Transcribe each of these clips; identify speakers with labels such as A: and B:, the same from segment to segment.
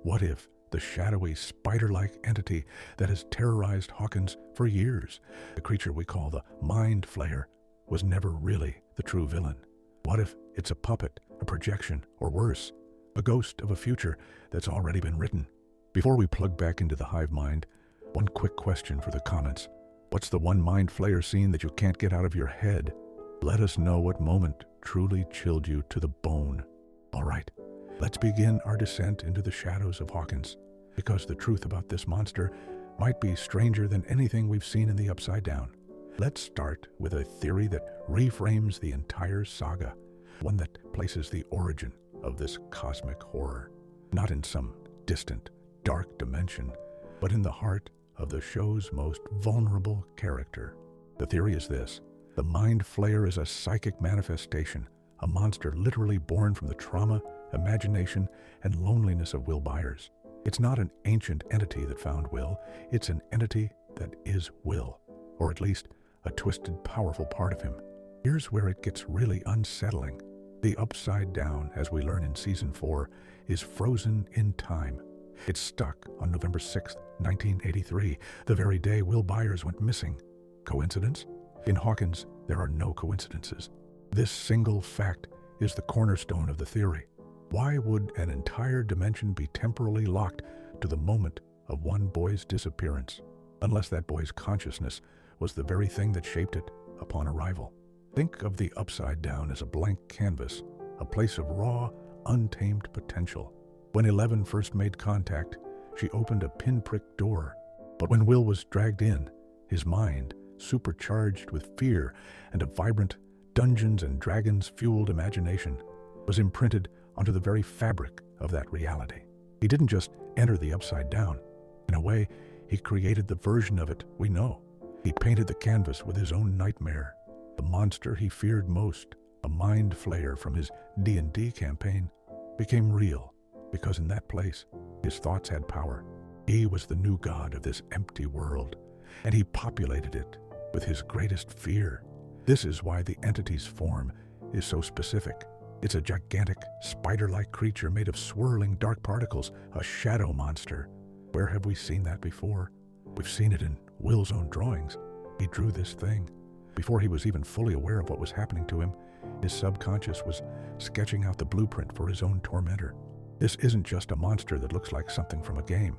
A: What if the shadowy, spider-like entity that has terrorized Hawkins for years, the creature we call the Mind Flayer, was never really the true villain? What if it's a puppet, a projection, or worse, a ghost of a future that's already been written? Before we plug back into the hive mind, one quick question for the comments. What's the one Mind Flayer scene that you can't get out of your head? Let us know what moment truly chilled you to the bone. All right, let's begin our descent into the shadows of Hawkins, because the truth about this monster might be stranger than anything we've seen in the Upside Down. Let's start with a theory that reframes the entire saga, one that places the origin of this cosmic horror, not in some distant, dark dimension, but in the heart of the show's most vulnerable character. The theory is this: the Mind Flayer is a psychic manifestation, a monster literally born from the trauma, imagination, and loneliness of Will Byers. It's not an ancient entity that found Will, it's an entity that is Will, or at least a twisted, powerful part of him. Here's where it gets really unsettling. The Upside Down, as we learn in Season 4, is frozen in time. It's stuck on November 6, 1983, the very day Will Byers went missing. Coincidence? In Hawkins, there are no coincidences. This single fact is the cornerstone of the theory. Why would an entire dimension be temporally locked to the moment of one boy's disappearance, unless that boy's consciousness was the very thing that shaped it upon arrival? Think of the Upside Down as a blank canvas, a place of raw, untamed potential. When 11 first made contact, she opened a pinprick door. But when Will was dragged in, his mind, supercharged with fear and a vibrant, Dungeons and Dragons-fueled imagination, was imprinted onto the very fabric of that reality. He didn't just enter the Upside Down. In a way, he created the version of it we know. He painted the canvas with his own nightmare. The monster he feared most, a Mind Flayer from his D&D campaign, became real because in that place, his thoughts had power. He was the new god of this empty world, and he populated it with his greatest fear. This is why the entity's form is so specific. It's a gigantic, spider-like creature made of swirling dark particles, a shadow monster. Where have we seen that before? We've seen it in Will's own drawings. He drew this thing. Before he was even fully aware of what was happening to him, his subconscious was sketching out the blueprint for his own tormentor. This isn't just a monster that looks like something from a game.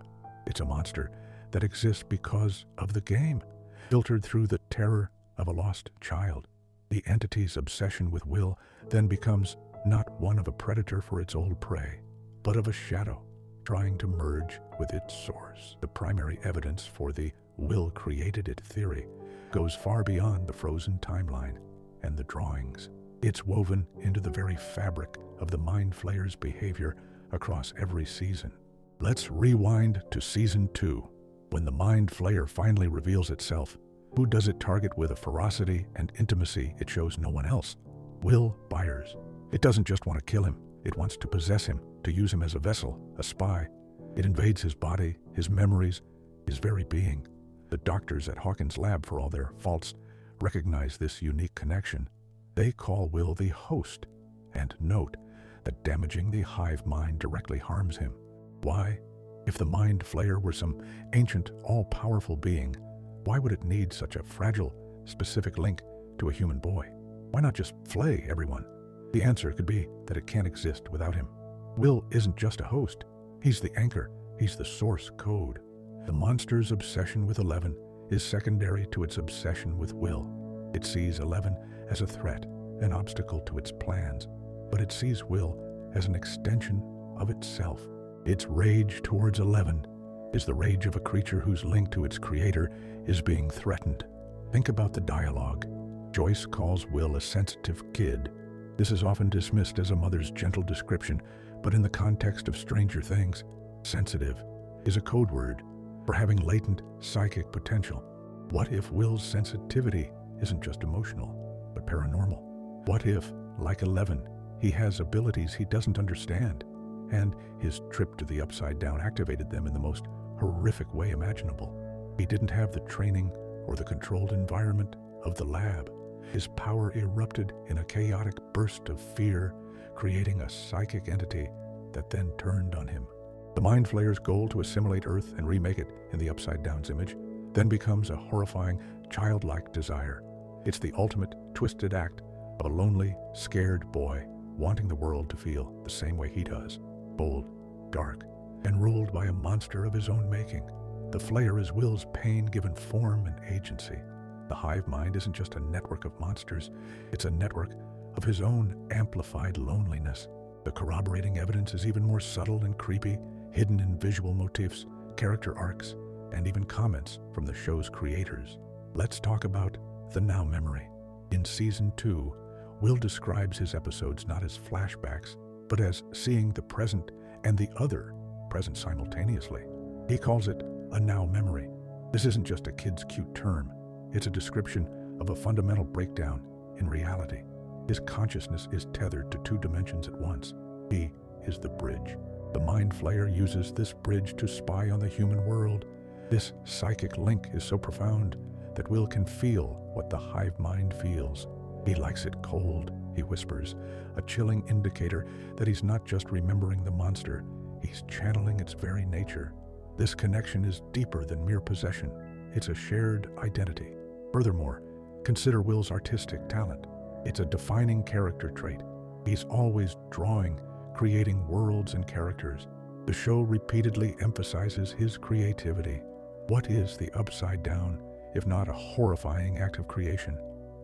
A: It's a monster that exists because of the game, filtered through the terror of a lost child. The entity's obsession with Will then becomes not one of a predator for its old prey, but of a shadow trying to merge with its source. The primary evidence for the Will created it theory goes far beyond the frozen timeline and the drawings. It's woven into the very fabric of the Mind Flayer's behavior across every season. Let's rewind to Season 2. When the Mind Flayer finally reveals itself, who does it target with a ferocity and intimacy it shows no one else? Will Byers. It doesn't just want to kill him, it wants to possess him, to use him as a vessel, a spy. It invades his body, his memories, his very being. The doctors at Hawkins' lab, for all their faults, recognize this unique connection. They call Will the host, and note that damaging the hive mind directly harms him. Why? If the Mind Flayer were some ancient, all-powerful being, why would it need such a fragile, specific link to a human boy? Why not just flay everyone? The answer could be that it can't exist without him. Will isn't just a host. He's the anchor. He's the source code. The monster's obsession with 11 is secondary to its obsession with Will. It sees 11 as a threat, an obstacle to its plans, but it sees Will as an extension of itself. Its rage towards 11 is the rage of a creature whose link to its creator is being threatened. Think about the dialogue. Joyce calls Will a sensitive kid. This is often dismissed as a mother's gentle description, but in the context of Stranger Things, sensitive is a code word for having latent psychic potential. What if Will's sensitivity isn't just emotional, but paranormal? What if, like 11, he has abilities he doesn't understand, and his trip to the Upside Down activated them in the most horrific way imaginable? He didn't have the training or the controlled environment of the lab. His power erupted in a chaotic burst of fear, creating a psychic entity that then turned on him. The Mind Flayer's goal to assimilate Earth and remake it in the Upside Down's image then becomes a horrifying, childlike desire. It's the ultimate twisted act of a lonely, scared boy wanting the world to feel the same way he does, bold, dark, and ruled by a monster of his own making. The Flayer is Will's pain given form and agency. The hive mind isn't just a network of monsters, it's a network of his own amplified loneliness. The corroborating evidence is even more subtle and creepy, hidden in visual motifs, character arcs, and even comments from the show's creators. Let's talk about the now memory. In Season 2, Will describes his episodes not as flashbacks, but as seeing the present and the other present simultaneously. He calls it a now memory. This isn't just a kid's cute term. It's a description of a fundamental breakdown in reality. His consciousness is tethered to two dimensions at once. He is the bridge. The Mind Flayer uses this bridge to spy on the human world. This psychic link is so profound that Will can feel what the hive mind feels. He likes it cold, he whispers, a chilling indicator that he's not just remembering the monster, he's channeling its very nature. This connection is deeper than mere possession. It's a shared identity. Furthermore, consider Will's artistic talent. It's a defining character trait. He's always drawing, creating worlds and characters. The show repeatedly emphasizes his creativity. What is the Upside Down, if not a horrifying act of creation?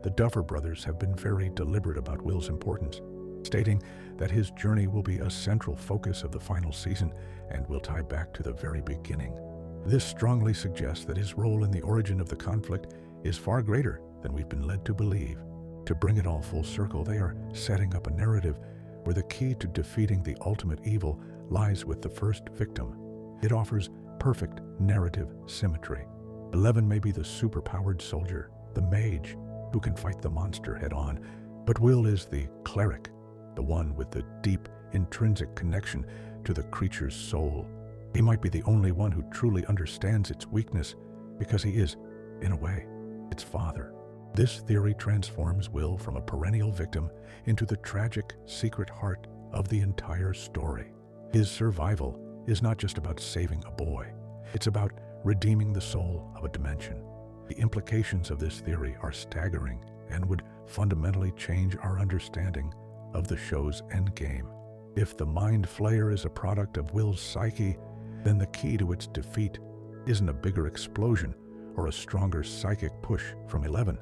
A: The Duffer Brothers have been very deliberate about Will's importance, stating that his journey will be a central focus of the final season and will tie back to the very beginning. This strongly suggests that his role in the origin of the conflict is far greater than we've been led to believe. To bring it all full circle, they are setting up a narrative where the key to defeating the ultimate evil lies with the first victim. It offers perfect narrative symmetry. 11 may be the superpowered soldier, the mage, who can fight the monster head-on, but Will is the cleric, the one with the deep, intrinsic connection to the creature's soul. He might be the only one who truly understands its weakness because he is, in a way, its father. This theory transforms Will from a perennial victim into the tragic, secret heart of the entire story. His survival is not just about saving a boy. It's about redeeming the soul of a dimension. The implications of this theory are staggering and would fundamentally change our understanding of the show's endgame. If the Mind Flayer is a product of Will's psyche, then the key to its defeat isn't a bigger explosion or a stronger psychic push from 11.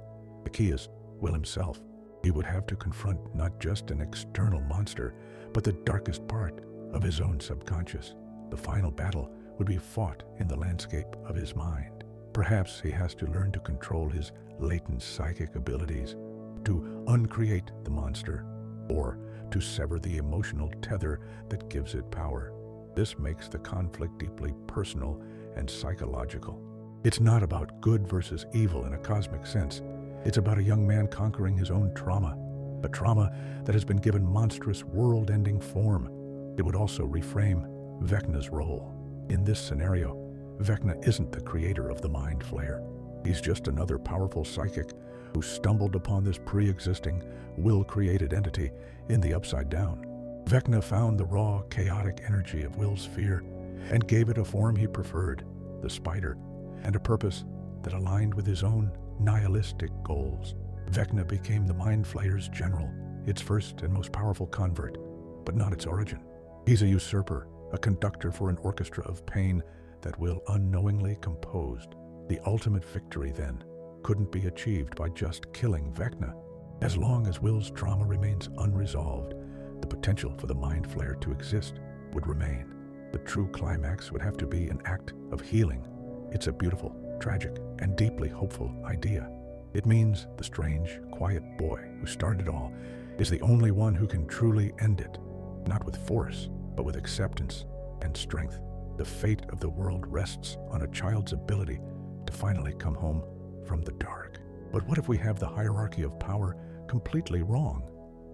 A: The key is Will himself. He would have to confront not just an external monster, but the darkest part of his own subconscious. The final battle would be fought in the landscape of his mind. Perhaps he has to learn to control his latent psychic abilities, to uncreate the monster, or to sever the emotional tether that gives it power. This makes the conflict deeply personal and psychological. It's not about good versus evil in a cosmic sense. It's about a young man conquering his own trauma, a trauma that has been given monstrous world-ending form. It would also reframe Vecna's role. In this scenario, Vecna isn't the creator of the Mind Flayer. He's just another powerful psychic who stumbled upon this pre-existing, will-created entity in the Upside Down. Vecna found the raw, chaotic energy of Will's fear and gave it a form he preferred, the spider, and a purpose that aligned with his own nihilistic goals. Vecna became the Mind Flayer's general, its first and most powerful convert, but not its origin. He's a usurper, a conductor for an orchestra of pain that Will unknowingly composed. The ultimate victory, then, couldn't be achieved by just killing Vecna. As long as Will's trauma remains unresolved, the potential for the Mind Flayer to exist would remain. The true climax would have to be an act of healing. It's a beautiful, tragic, and deeply hopeful idea. It means the strange, quiet boy who started it all is the only one who can truly end it, not with force, but with acceptance and strength. The fate of the world rests on a child's ability to finally come home from the dark. But what if we have the hierarchy of power completely wrong?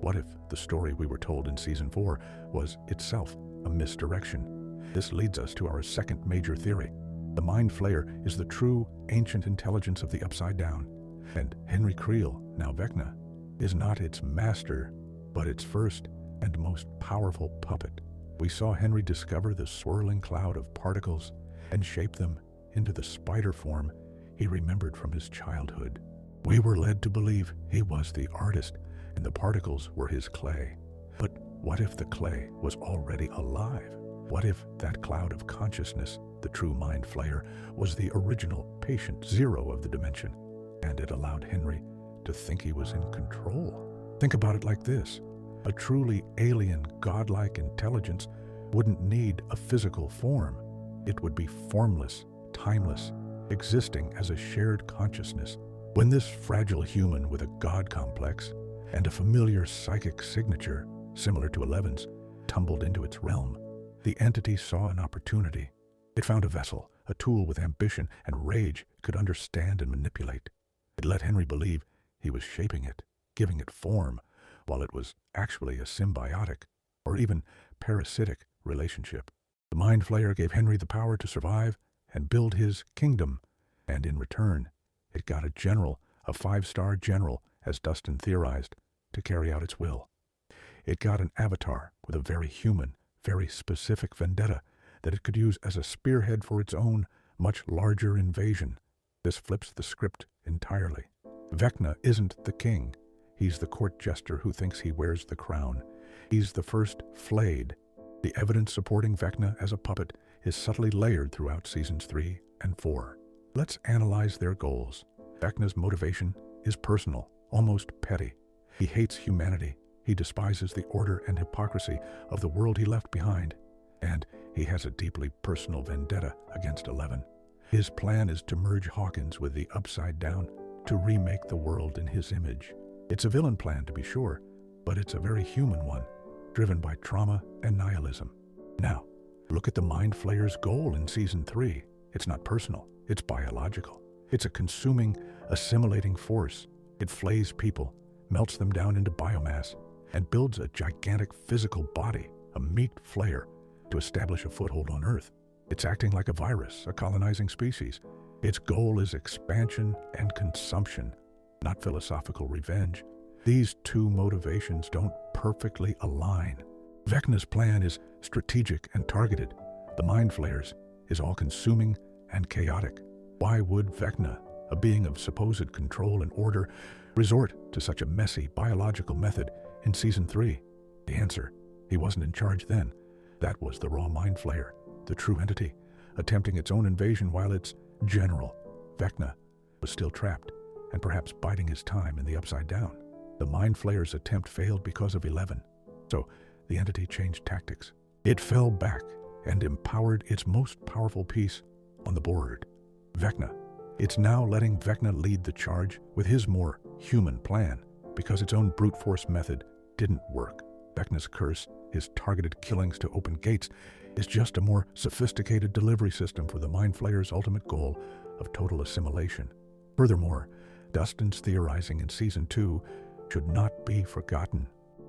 A: What if the story we were told in Season 4 was itself a misdirection? This leads us to our second major theory. The Mind Flayer is the true ancient intelligence of the Upside Down, and Henry Creel, now Vecna, is not its master, but its first and most powerful puppet. We saw Henry discover the swirling cloud of particles and shape them into the spider form he remembered from his childhood. We were led to believe he was the artist and the particles were his clay. But what if the clay was already alive? What if that cloud of consciousness, the true mind flayer, was the original patient zero of the dimension, and it allowed Henry to think he was in control? Think about it like this. A truly alien, godlike intelligence wouldn't need a physical form. It would be formless, timeless, existing as a shared consciousness. When this fragile human with a god complex and a familiar psychic signature, similar to 11's, tumbled into its realm, the entity saw an opportunity. It found a vessel, a tool with ambition and rage it could understand and manipulate. It let Henry believe he was shaping it, giving it form, while it was actually a symbiotic, or even parasitic, relationship. The Mind Flayer gave Henry the power to survive and build his kingdom, and in return, it got a general, a 5-star general, as Dustin theorized, to carry out its will. It got an avatar with a very human, very specific vendetta that it could use as a spearhead for its own, much larger invasion. This flips the script entirely. Vecna isn't the king. He's the court jester who thinks he wears the crown. He's the first flayed. The evidence supporting Vecna as a puppet is subtly layered throughout seasons 3 and 4. Let's analyze their goals. Vecna's motivation is personal, almost petty. He hates humanity. He despises the order and hypocrisy of the world he left behind. And he has a deeply personal vendetta against 11. His plan is to merge Hawkins with the Upside Down, to remake the world in his image. It's a villain plan, to be sure, but it's a very human one, driven by trauma and nihilism. Now, look at the Mind Flayer's goal in Season 3. It's not personal, it's biological. It's a consuming, assimilating force. It flays people, melts them down into biomass, and builds a gigantic physical body, a meat flayer, to establish a foothold on Earth. It's acting like a virus, a colonizing species. Its goal is expansion and consumption, not philosophical revenge. These two motivations don't perfectly align. Vecna's plan is strategic and targeted. The Mind Flayer's is all-consuming and chaotic. Why would Vecna, a being of supposed control and order, resort to such a messy biological method in Season 3? The answer: he wasn't in charge then. That was the raw Mind Flayer, the true entity, attempting its own invasion while its general, Vecna, was still trapped and perhaps biding his time in the Upside Down. The Mind Flayer's attempt failed because of 11, so the entity changed tactics. It fell back and empowered its most powerful piece on the board, Vecna. It's now letting Vecna lead the charge with his more human plan, because its own brute force method didn't work. Vecna's curse, his targeted killings to open gates, is just a more sophisticated delivery system for the Mind Flayer's ultimate goal of total assimilation. Furthermore, Dustin's theorizing in Season 2 should not be forgotten.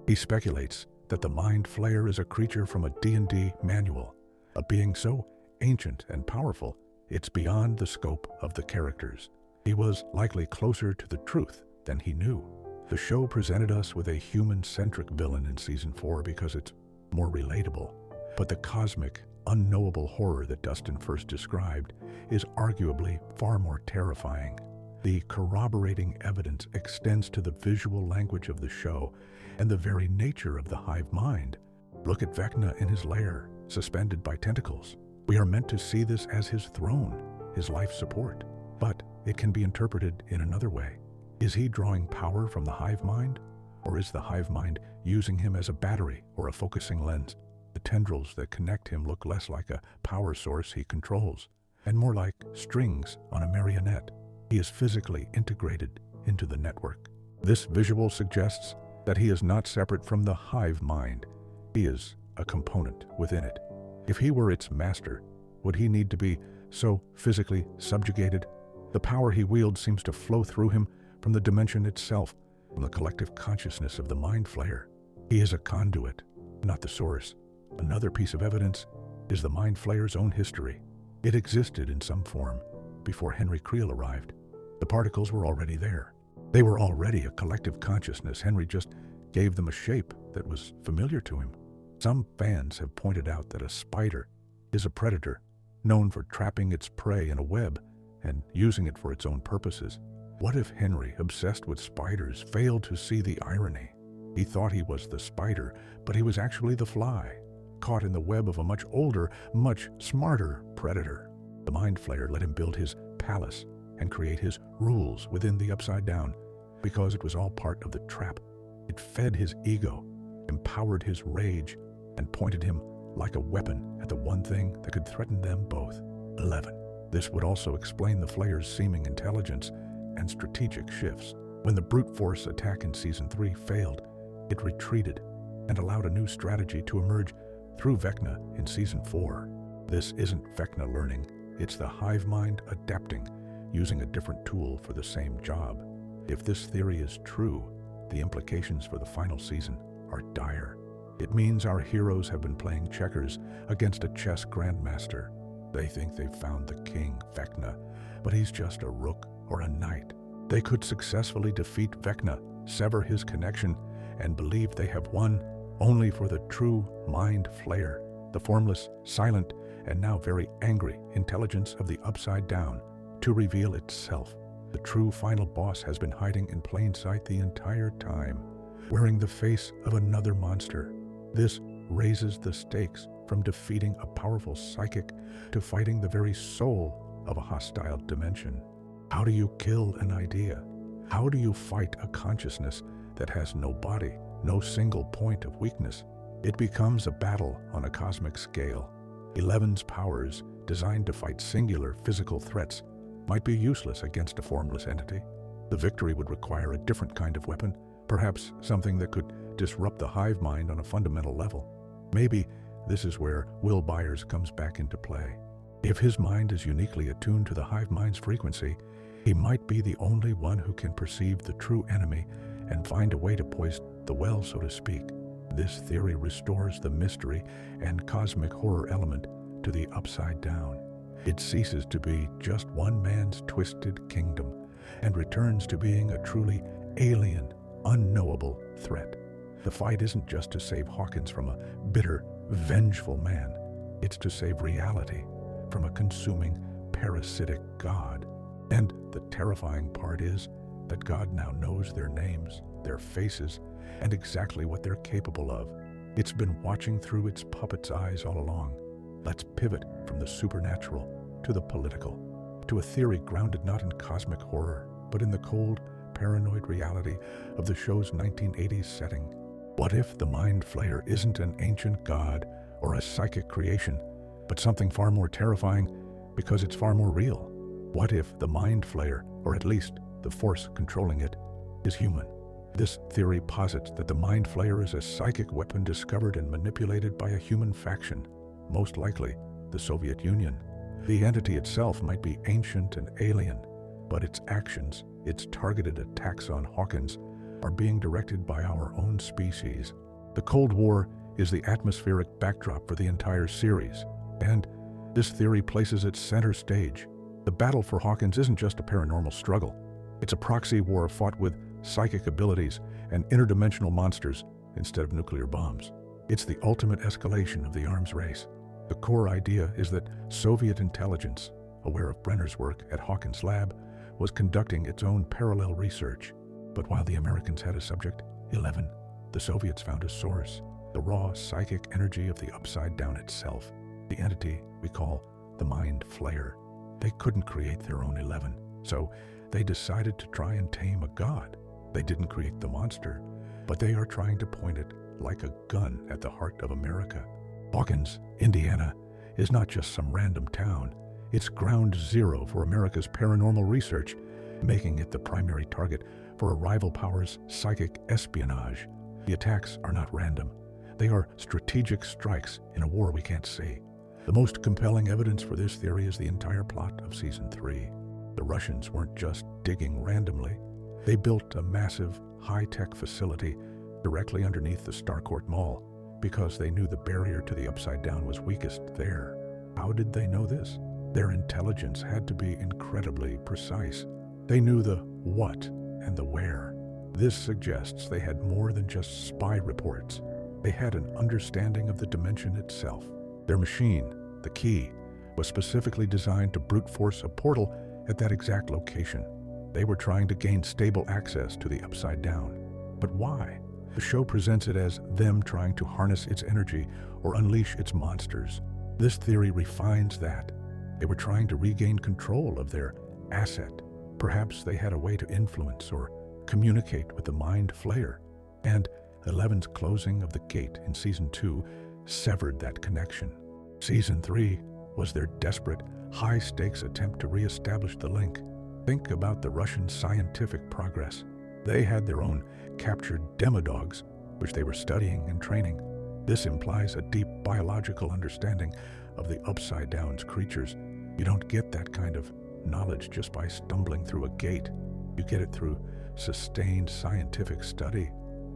A: He speculates that the Mind Flayer is a creature from a D&D manual, a being so ancient and powerful it's beyond the scope of the characters. He was likely closer to the truth than he knew. The show presented us with a human-centric villain in Season 4 because it's more relatable. But the cosmic, unknowable horror that Dustin first described is arguably far more terrifying. The corroborating evidence extends to the visual language of the show and the very nature of the hive mind. Look at Vecna in his lair, suspended by tentacles. We are meant to see this as his throne, his life support. But it can be interpreted in another way. Is he drawing power from the hive mind? Or is the hive mind using him as a battery or a focusing lens? The tendrils that connect him look less like a power source he controls, and more like strings on a marionette. He is physically integrated into the network. This visual suggests that he is not separate from the hive mind. He is a component within it. If he were its master, would he need to be so physically subjugated? The power he wields seems to flow through him from the dimension itself, from the collective consciousness of the Mind Flayer. He is a conduit, not the source. Another piece of evidence is the Mind Flayer's own history. It existed in some form before Henry Creel arrived. The particles were already there. They were already a collective consciousness. Henry just gave them a shape that was familiar to him. Some fans have pointed out that a spider is a predator, known for trapping its prey in a web and using it for its own purposes. What if Henry, obsessed with spiders, failed to see the irony? He thought he was the spider, but he was actually the fly, caught in the web of a much older, much smarter predator. The Mind Flayer let him build his palace and create his rules within the Upside Down, because it was all part of the trap. It fed his ego, empowered his rage, and pointed him like a weapon at the one thing that could threaten them both: 11. This would also explain the Flayer's seeming intelligence and strategic shifts. When the brute force attack in Season 3 failed, it retreated and allowed a new strategy to emerge through Vecna in Season 4. This isn't Vecna learning, it's the hive mind adapting, using a different tool for the same job. If this theory is true, the implications for the final season are dire. It means our heroes have been playing checkers against a chess grandmaster. They think they've found the king, Vecna, but he's just a rook or a knight. They could successfully defeat Vecna, sever his connection, and believe they have won, only for the true Mind Flayer, the formless, silent, and now very angry intelligence of the Upside Down, to reveal itself. The true final boss has been hiding in plain sight the entire time, wearing the face of another monster. This raises the stakes from defeating a powerful psychic to fighting the very soul of a hostile dimension. How do you kill an idea? How do you fight a consciousness that has no body, no single point of weakness? It becomes a battle on a cosmic scale. 11's powers, designed to fight singular physical threats, might be useless against a formless entity. The victory would require a different kind of weapon, perhaps something that could disrupt the hive mind on a fundamental level. Maybe this is where Will Byers comes back into play. If his mind is uniquely attuned to the hive mind's frequency, he might be the only one who can perceive the true enemy and find a way to poison the well, so to speak. This theory restores the mystery and cosmic horror element to the Upside Down. It ceases to be just one man's twisted kingdom and returns to being a truly alien, unknowable threat. The fight isn't just to save Hawkins from a bitter, vengeful man. It's to save reality from a consuming, parasitic God. And the terrifying part is that God now knows their names, their faces, and exactly what they're capable of. It's been watching through its puppet's eyes all along. Let's pivot from the supernatural to the political, to a theory grounded not in cosmic horror, but in the cold, paranoid reality of the show's 1980s setting. What if the Mind Flayer isn't an ancient god or a psychic creation, but something far more terrifying because it's far more real? What if the Mind Flayer, or at least the force controlling it, is human? This theory posits that the Mind Flayer is a psychic weapon discovered and manipulated by a human faction, most likely the Soviet Union. The entity itself might be ancient and alien, but its actions, its targeted attacks on Hawkins, are being directed by our own species. The Cold War is the atmospheric backdrop for the entire series, and this theory places it center stage. The battle for Hawkins isn't just a paranormal struggle. It's a proxy war fought with psychic abilities and interdimensional monsters instead of nuclear bombs. It's the ultimate escalation of the arms race. The core idea is that Soviet intelligence, aware of Brenner's work at Hawkins' lab, was conducting its own parallel research. But while the Americans had a subject, 11, the Soviets found a source, the raw psychic energy of the Upside Down itself, the entity we call the Mind Flayer. They couldn't create their own 11, so they decided to try and tame a god. They didn't create the monster, but they are trying to point it like a gun at the heart of America. Hawkins, Indiana, is not just some random town. It's ground zero for America's paranormal research, making it the primary target for a rival power's psychic espionage. The attacks are not random. They are strategic strikes in a war we can't see. The most compelling evidence for this theory is the entire plot of Season 3. The Russians weren't just digging randomly. They built a massive, high-tech facility directly underneath the Starcourt Mall because they knew the barrier to the Upside Down was weakest there. How did they know this? Their intelligence had to be incredibly precise. They knew the what and the where. This suggests they had more than just spy reports. They had an understanding of the dimension itself. Their machine, the key, was specifically designed to brute force a portal at that exact location. They were trying to gain stable access to the Upside Down. But why? The show presents it as them trying to harness its energy or unleash its monsters. This theory refines that. They were trying to regain control of their asset. Perhaps they had a way to influence or communicate with the Mind Flayer. And 11's closing of the gate in Season 2 severed that connection. Season 3 was their desperate, high-stakes attempt to re-establish the link. Think about the Russian scientific progress. They had their own captured demodogs, which they were studying and training. This implies a deep biological understanding of the Upside Down's creatures. You don't get that kind of knowledge just by stumbling through a gate. You get it through sustained scientific study.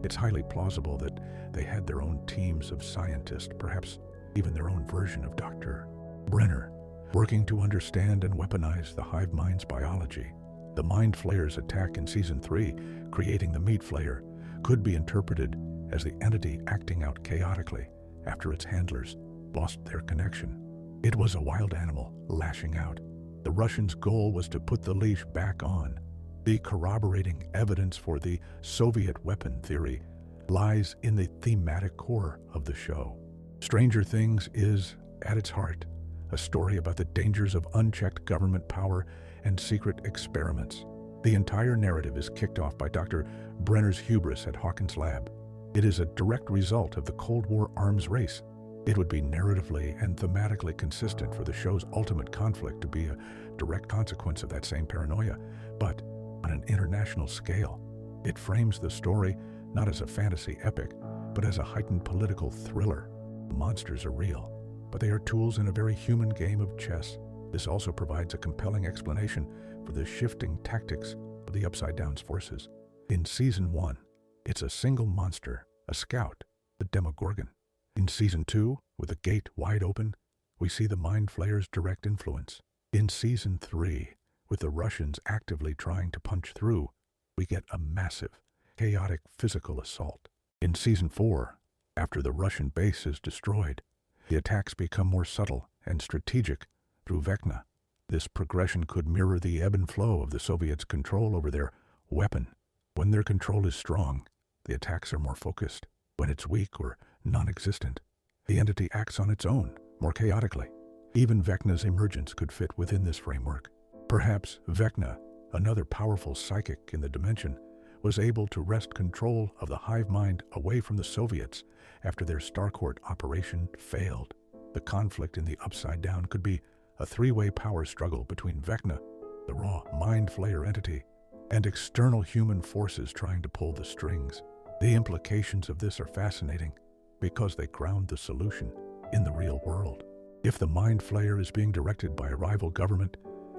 A: It's highly plausible that they had their own teams of scientists, perhaps even their own version of Dr. Brenner, working to understand and weaponize the hive mind's biology. The Mind Flayer's attack in Season 3, creating the Meat Flayer, could be interpreted as the entity acting out chaotically after its handlers lost their connection. It was a wild animal lashing out. The Russians' goal was to put the leash back on. The corroborating evidence for the Soviet weapon theory lies in the thematic core of the show. Stranger Things is, at its heart, a story about the dangers of unchecked government power and secret experiments. The entire narrative is kicked off by Dr. Brenner's hubris at Hawkins' lab. It is a direct result of the Cold War arms race. It would be narratively and thematically consistent for the show's ultimate conflict to be a direct consequence of that same paranoia, but on an international scale. It frames the story not as a fantasy epic, but as a heightened political thriller. The monsters are real, but they are tools in a very human game of chess. This also provides a compelling explanation for the shifting tactics of the Upside Down's forces. In Season 1, it's a single monster, a scout, the Demogorgon. In Season 2, with the gate wide open, we see the Mind Flayer's direct influence. In Season 3, with the Russians actively trying to punch through, we get a massive, chaotic physical assault. In Season 4, after the Russian base is destroyed, the attacks become more subtle and strategic through Vecna. This progression could mirror the ebb and flow of the Soviets' control over their weapon. When their control is strong, the attacks are more focused. When it's weak or non-existent, the entity acts on its own, more chaotically. Even Vecna's emergence could fit within this framework. Perhaps Vecna, another powerful psychic in the dimension, was able to wrest control of the hive mind away from the Soviets after their Starcourt operation failed. The conflict in the Upside Down could be a three-way power struggle between Vecna, the raw Mind Flayer entity, and external human forces trying to pull the strings. The implications of this are fascinating because they ground the solution in the real world. If the Mind Flayer is being directed by a rival government,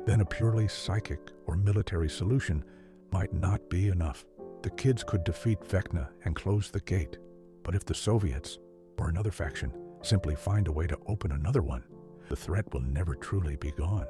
A: then a purely psychic or military solution might not be enough. The kids could defeat Vecna and close the gate, but if the Soviets, or another faction, simply find a way to open another one, the threat will never truly be gone.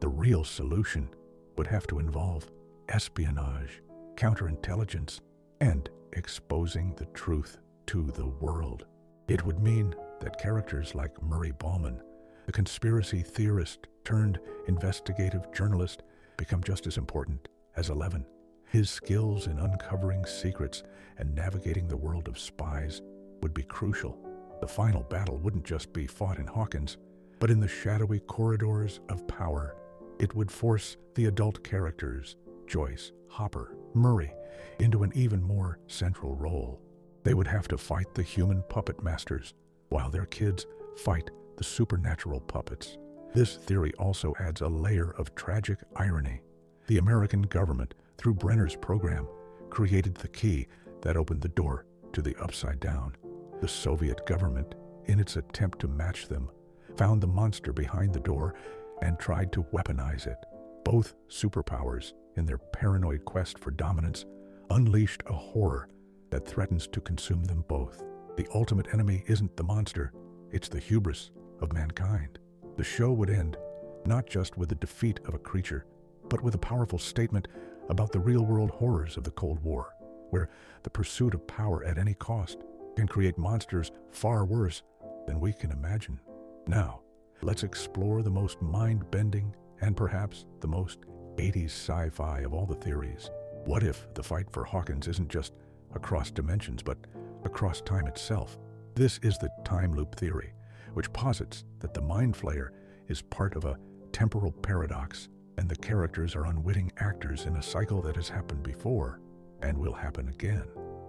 A: The real solution would have to involve espionage, counterintelligence, and exposing the truth to the world. It would mean that characters like Murray Bauman, the conspiracy theorist turned investigative journalist, become just as important as 11. His skills in uncovering secrets and navigating the world of spies would be crucial. The final battle wouldn't just be fought in Hawkins, but in the shadowy corridors of power. It would force the adult characters, Joyce, Hopper, Murray, into an even more central role. They would have to fight the human puppet masters, while their kids fight the supernatural puppets. This theory also adds a layer of tragic irony. The American government, through Brenner's program, created the key that opened the door to the Upside Down. The Soviet government, in its attempt to match them, found the monster behind the door and tried to weaponize it. Both superpowers, in their paranoid quest for dominance, unleashed a horror that threatens to consume them both. The ultimate enemy isn't the monster, it's the hubris of mankind. The show would end not just with the defeat of a creature, but with a powerful statement about the real-world horrors of the Cold War, where the pursuit of power at any cost can create monsters far worse than we can imagine. Now, let's explore the most mind-bending and perhaps the most 80s sci-fi of all the theories. What if the fight for Hawkins isn't just across dimensions, but across time itself? This is the time loop theory, which posits that the Mind Flayer is part of a temporal paradox, and the characters are unwitting actors in a cycle that has happened before and will happen again.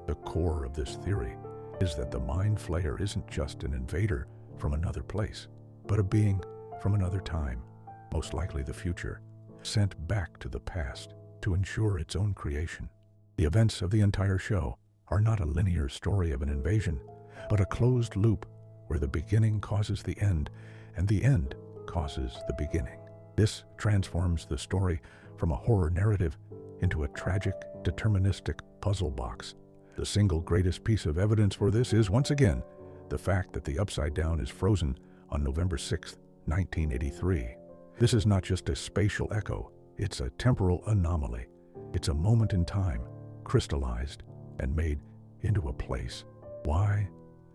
A: The core of this theory is that the Mind Flayer isn't just an invader from another place, but a being from another time, most likely the future, sent back to the past to ensure its own creation. The events of the entire show are not a linear story of an invasion, but a closed loop where the beginning causes the end and the end causes the beginning. This transforms the story from a horror narrative into a tragic, deterministic puzzle box. The single greatest piece of evidence for this is, once again, the fact that the Upside Down is frozen on November 6, 1983. This is not just a spatial echo, it's a temporal anomaly. It's a moment in time, crystallized and made into a place. Why?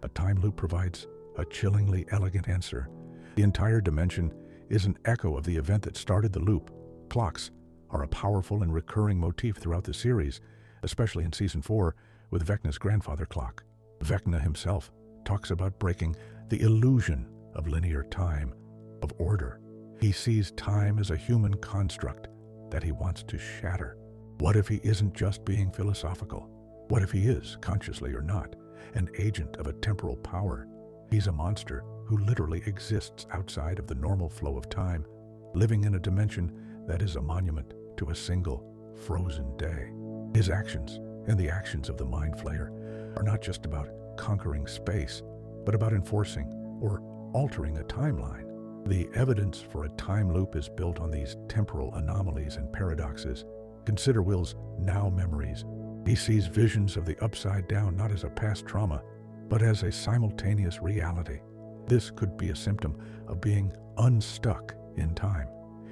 A: A time loop provides a chillingly elegant answer. The entire dimension is an echo of the event that started the loop. Clocks are a powerful and recurring motif throughout the series, especially in Season 4 with Vecna's grandfather clock. Vecna himself talks about breaking the illusion of linear time, of order. He sees time as a human construct that he wants to shatter. What if he isn't just being philosophical? What if he is, consciously or not, an agent of a temporal power? He's a monster who literally exists outside of the normal flow of time, living in a dimension that is a monument to a single, frozen day. His actions and the actions of the Mind Flayer are not just about conquering space, but about enforcing or altering a timeline. The evidence for a time loop is built on these temporal anomalies and paradoxes. Consider Will's now memories. He sees visions of the Upside Down not as a past trauma, but as a simultaneous reality. This could be a symptom of being unstuck in time,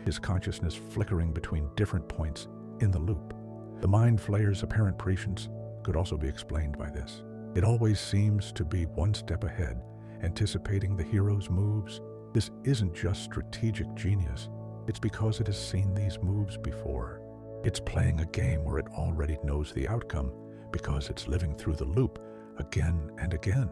A: his consciousness flickering between different points in the loop. The Mind Flayer's apparent prescience could also be explained by this. It always seems to be one step ahead, anticipating the hero's moves. This isn't just strategic genius, it's because it has seen these moves before. It's playing a game where it already knows the outcome because it's living through the loop again and again.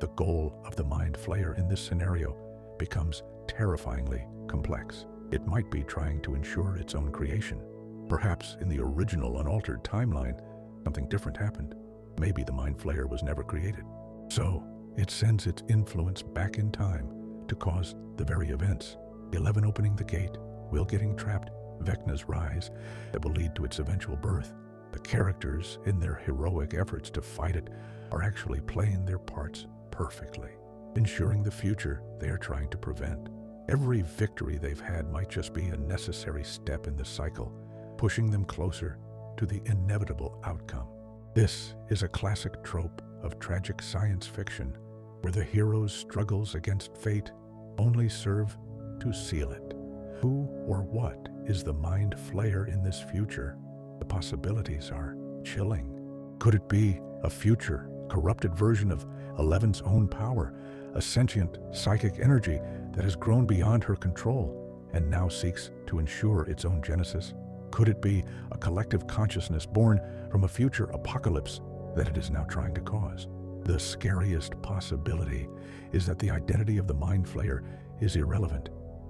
A: The goal of the Mind Flayer in this scenario becomes terrifyingly complex. It might be trying to ensure its own creation. Perhaps in the original unaltered timeline, something different happened. Maybe the Mind Flayer was never created. So, it sends its influence back in time to cause the very events. 11 opening the gate, Will getting trapped, Vecna's rise that will lead to its eventual birth. The characters, in their heroic efforts to fight it, are actually playing their parts perfectly, ensuring the future they are trying to prevent. Every victory they've had might just be a necessary step in the cycle, pushing them closer to the inevitable outcome. This is a classic trope of tragic science fiction, where the hero's struggles against fate only serve to seal it. Who or what is the Mind Flayer in this future? The possibilities are chilling. Could it be a future, corrupted version of 11's own power, a sentient psychic energy that has grown beyond her control and now seeks to ensure its own genesis? Could it be a collective consciousness born from a future apocalypse that it is now trying to cause? The scariest possibility is that the identity of the Mind Flayer is irrelevant.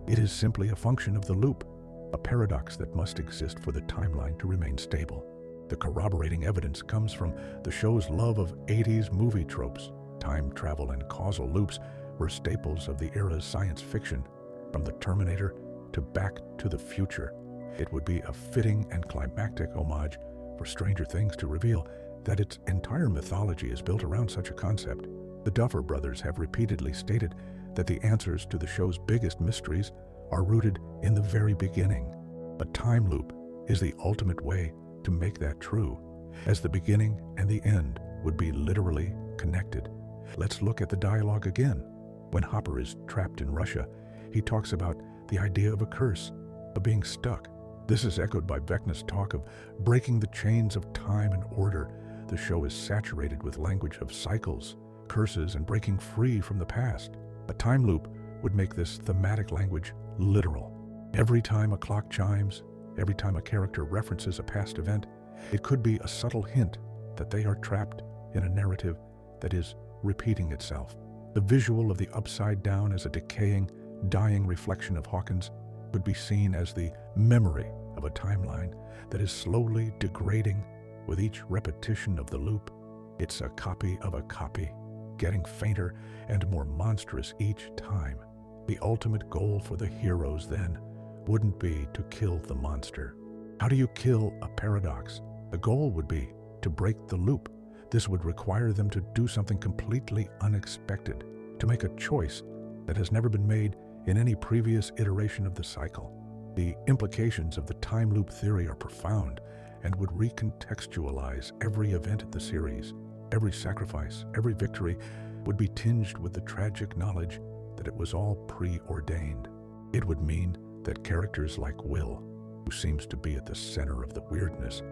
A: It is simply a function of the loop, a paradox that must exist for the timeline to remain stable. The corroborating evidence comes from the show's love of 80s movie tropes. Time travel and causal loops were staples of the era's science fiction, from the Terminator to Back to the Future. It would be a fitting and climactic homage for Stranger Things to reveal that its entire mythology is built around such a concept. The Duffer Brothers have repeatedly stated that the answers to the show's biggest mysteries are rooted in the very beginning. A time loop is the ultimate way to make that true, as the beginning and the end would be literally connected. Let's look at the dialogue again. When Hopper is trapped in Russia, he talks about the idea of a curse, of being stuck. This is echoed by Vecna's talk of breaking the chains of time and order. The show is saturated with language of cycles, curses and breaking free from the past. A time loop would make this thematic language literal. Every time a clock chimes, every time a character references a past event, it could be a subtle hint that they are trapped in a narrative that is repeating itself. The visual of the upside down as a decaying, dying reflection of Hawkins could be seen as the memory of a timeline that is slowly degrading with each repetition of the loop. It's a copy of a copy, getting fainter and more monstrous each time. The ultimate goal for the heroes, then, wouldn't be to kill the monster. How do you kill a paradox? The goal would be to break the loop. This would require them to do something completely unexpected, to make a choice that has never been made in any previous iteration of the cycle. The implications of the time loop theory are profound and would recontextualize every event in the series. Every sacrifice, every victory would be tinged with the tragic knowledge that it was all preordained. It would mean that characters like Will, who seems to be at the center of the weirdness,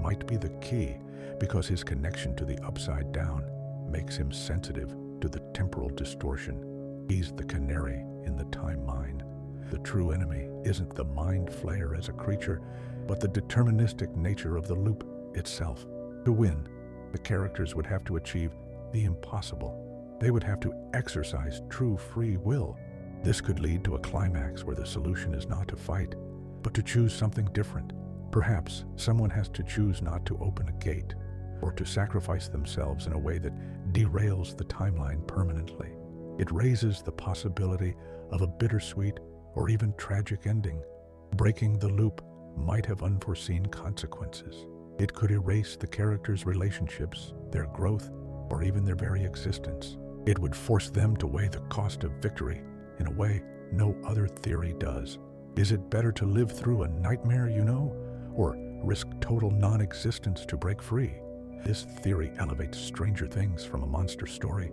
A: might be the key because his connection to the upside down makes him sensitive to the temporal distortion. He's the canary in the time mine. The true enemy isn't the mind flayer as a creature, but the deterministic nature of the loop itself. To win, the characters would have to achieve the impossible. They would have to exercise true free will. This could lead to a climax where the solution is not to fight, but to choose something different. Perhaps someone has to choose not to open a gate, or to sacrifice themselves in a way that derails the timeline permanently. It raises the possibility of a bittersweet or even tragic ending. Breaking the loop might have unforeseen consequences. It could erase the characters' relationships, their growth, or even their very existence. It would force them to weigh the cost of victory in a way no other theory does. Is it better to live through a nightmare, or risk total non-existence to break free? This theory elevates Stranger Things from a monster story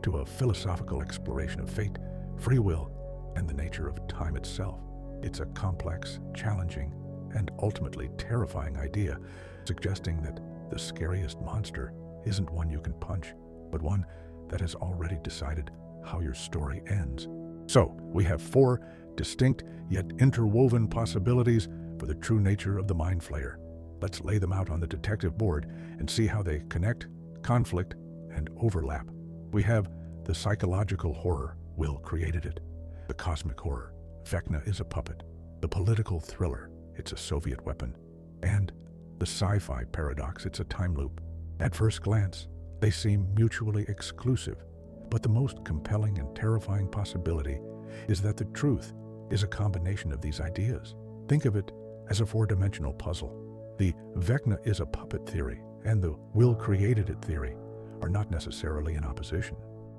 A: to a philosophical exploration of fate, free will, and the nature of time itself. It's a complex, challenging, and ultimately terrifying idea, suggesting that the scariest monster isn't one you can punch, but one that has already decided how your story ends. So, we have 4 distinct yet interwoven possibilities for the true nature of the Mind Flayer. Let's lay them out on the detective board and see how they connect, conflict, and overlap. We have the psychological horror, Will created it. The cosmic horror, Vecna is a puppet. The political thriller, it's a Soviet weapon. And the sci-fi paradox, it's a time loop. At first glance, they seem mutually exclusive, but the most compelling and terrifying possibility is that the truth is a combination of these ideas. Think of it as a 4-dimensional puzzle. The Vecna is a puppet theory and the Will created it theory are not necessarily in opposition.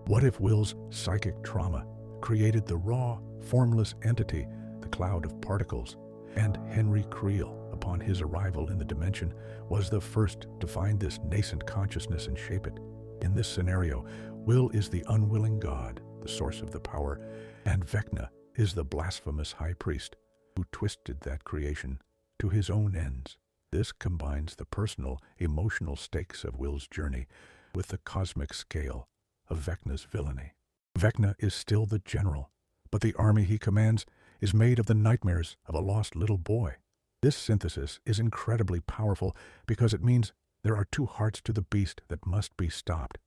A: What if Will's psychic trauma created the raw, formless entity, the cloud of particles, and Henry Creel, upon his arrival in the dimension, was the first to find this nascent consciousness and shape it? In this scenario, Will is the unwilling god, the source of the power, and Vecna is the blasphemous high priest who twisted that creation to his own ends. This combines the personal, emotional stakes of Will's journey with the cosmic scale of Vecna's villainy. Vecna is still the general, but the army he commands is made of the nightmares of a lost little boy. This synthesis is incredibly powerful because it means there are 2 hearts to the beast that must be stopped: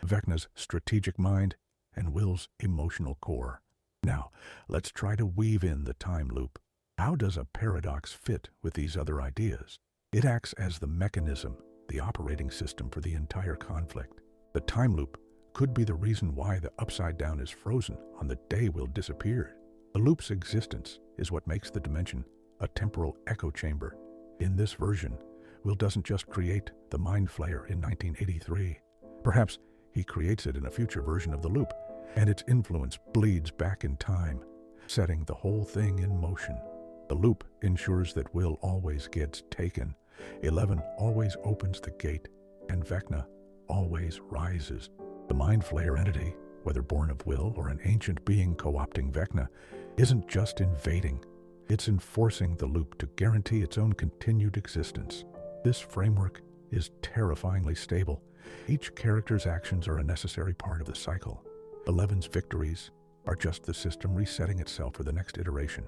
A: Vecna's strategic mind and Will's emotional core. Now, let's try to weave in the time loop. How does a paradox fit with these other ideas? It acts as the mechanism, the operating system for the entire conflict. The time loop could be the reason why the upside down is frozen on the day Will disappeared. The loop's existence is what makes the dimension a temporal echo chamber. In this version, Will doesn't just create the Mind Flayer in 1983. Perhaps he creates it in a future version of the loop, and its influence bleeds back in time, setting the whole thing in motion. The loop ensures that Will always gets taken, 11 always opens the gate, and Vecna always rises. The Mind Flayer entity, whether born of Will or an ancient being co-opting Vecna, isn't just invading, it's enforcing the loop to guarantee its own continued existence. This framework is terrifyingly stable, Each character's actions are a necessary part of the cycle. Eleven's victories are just the system resetting itself for the next iteration.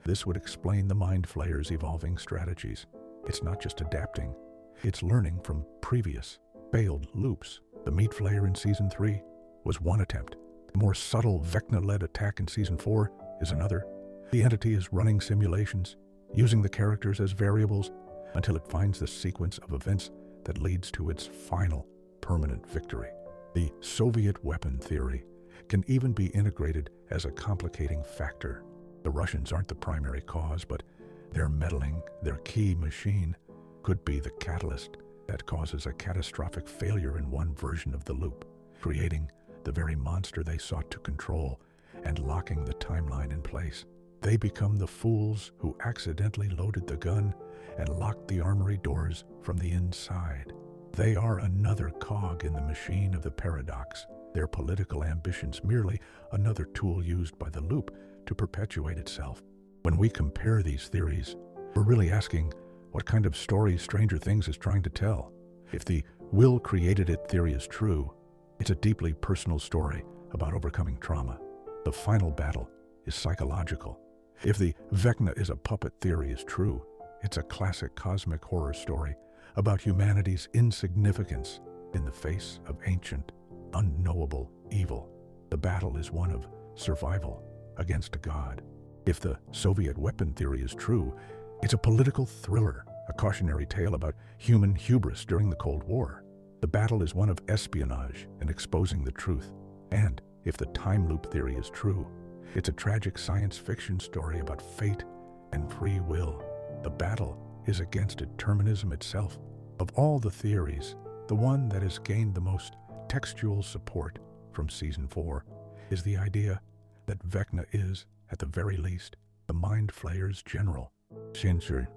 A: This would explain the Mind Flayer's evolving strategies. It's not just adapting, it's learning from previous, failed loops. The Meat Flayer in Season 3 was one attempt. The more subtle Vecna-led attack in Season 4 is another. The entity is running simulations, using the characters as variables until it finds the sequence of events that leads to its final, permanent victory. The Soviet weapon theory can even be integrated as a complicating factor. The Russians aren't the primary cause, but their meddling, their key machine, could be the catalyst that causes a catastrophic failure in one version of the loop, creating the very monster they sought to control and locking the timeline in place. They become the fools who accidentally loaded the gun and locked the armory doors from the inside. They are another cog in the machine of the paradox, their political ambitions merely another tool used by the loop to perpetuate itself. When we compare these theories, we're really asking what kind of story Stranger Things is trying to tell. If the will created it theory is true, it's a deeply personal story about overcoming trauma. The final battle is psychological. If the Vecna is a puppet theory is true, it's a classic cosmic horror story about humanity's insignificance in the face of ancient, unknowable evil. The battle is one of survival against a god. If the Soviet weapon theory is true, it's a political thriller, a cautionary tale about human hubris during the Cold War. The battle is one of espionage and exposing the truth. And if the time loop theory is true, it's a tragic science fiction story about fate and free will. The battle is against determinism itself. Of all the theories, the one that has gained the most textual support from Season 4 is the idea that Vecna is, at the very least, the Mind Flayer's general. Shinsu,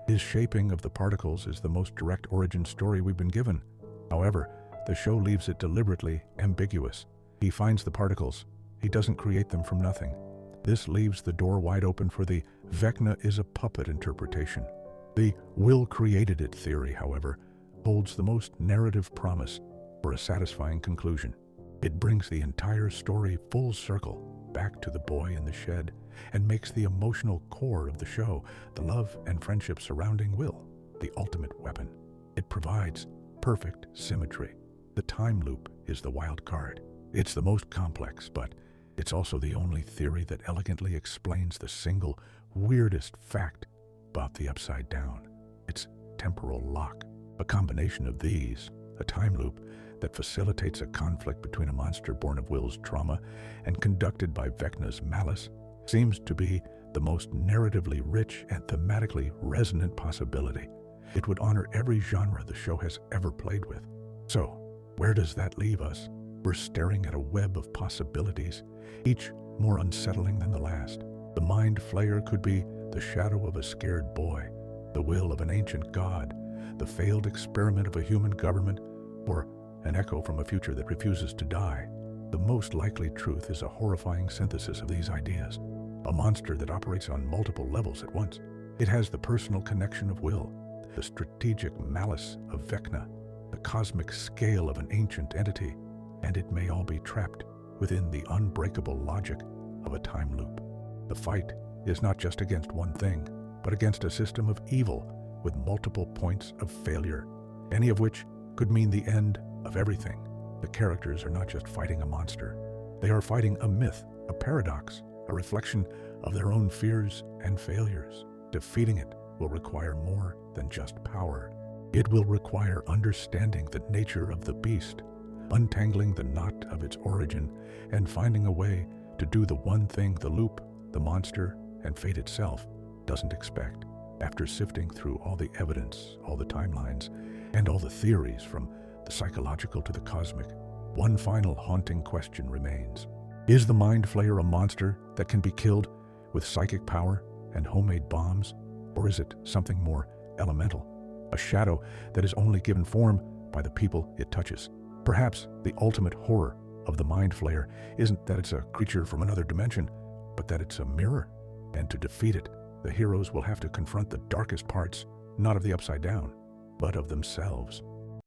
A: his shaping of the particles is the most direct origin story we've been given. However, the show leaves it deliberately ambiguous. He finds the particles. He doesn't create them from nothing. This leaves the door wide open for the Vecna is a puppet interpretation. The will created it theory, however, holds the most narrative promise for a satisfying conclusion. It brings the entire story full circle back to the boy in the shed and makes the emotional core of the show, the love and friendship surrounding Will, the ultimate weapon. It provides perfect symmetry. The time loop is the wild card. It's the most complex, but it's also the only theory that elegantly explains the single weirdest fact about the Upside Down. Its temporal lock. A combination of these, a time loop that facilitates a conflict between a monster born of Will's trauma and conducted by Vecna's malice, seems to be the most narratively rich and thematically resonant possibility. It would honor every genre the show has ever played with. So, where does that leave us? We're staring at a web of possibilities, each more unsettling than the last. The Mind Flayer could be the shadow of a scared boy, the will of an ancient god, the failed experiment of a human government, or an echo from a future that refuses to die. The most likely truth is a horrifying synthesis of these ideas, a monster that operates on multiple levels at once. It has the personal connection of Will, the strategic malice of Vecna, the cosmic scale of an ancient entity, and it may all be trapped within the unbreakable logic of a time loop. The fight is not just against one thing, but against a system of evil with multiple points of failure, any of which could mean the end of everything. The characters are not just fighting a monster. They are fighting a myth, a paradox, a reflection of their own fears and failures. Defeating it will require more than just power. It will require understanding the nature of the beast, untangling the knot of its origin, and finding a way to do the one thing the loop, the monster, and fate itself doesn't expect. After sifting through all the evidence, all the timelines, and all the theories from the psychological to the cosmic, one final haunting question remains. Is the Mind Flayer a monster that can be killed with psychic power and homemade bombs? Or is it something more elemental, a shadow that is only given form by the people it touches? Perhaps the ultimate horror of the Mind Flayer isn't that it's a creature from another dimension, but that it's a mirror. And to defeat it, the heroes will have to confront the darkest parts, not of the Upside Down, but of themselves.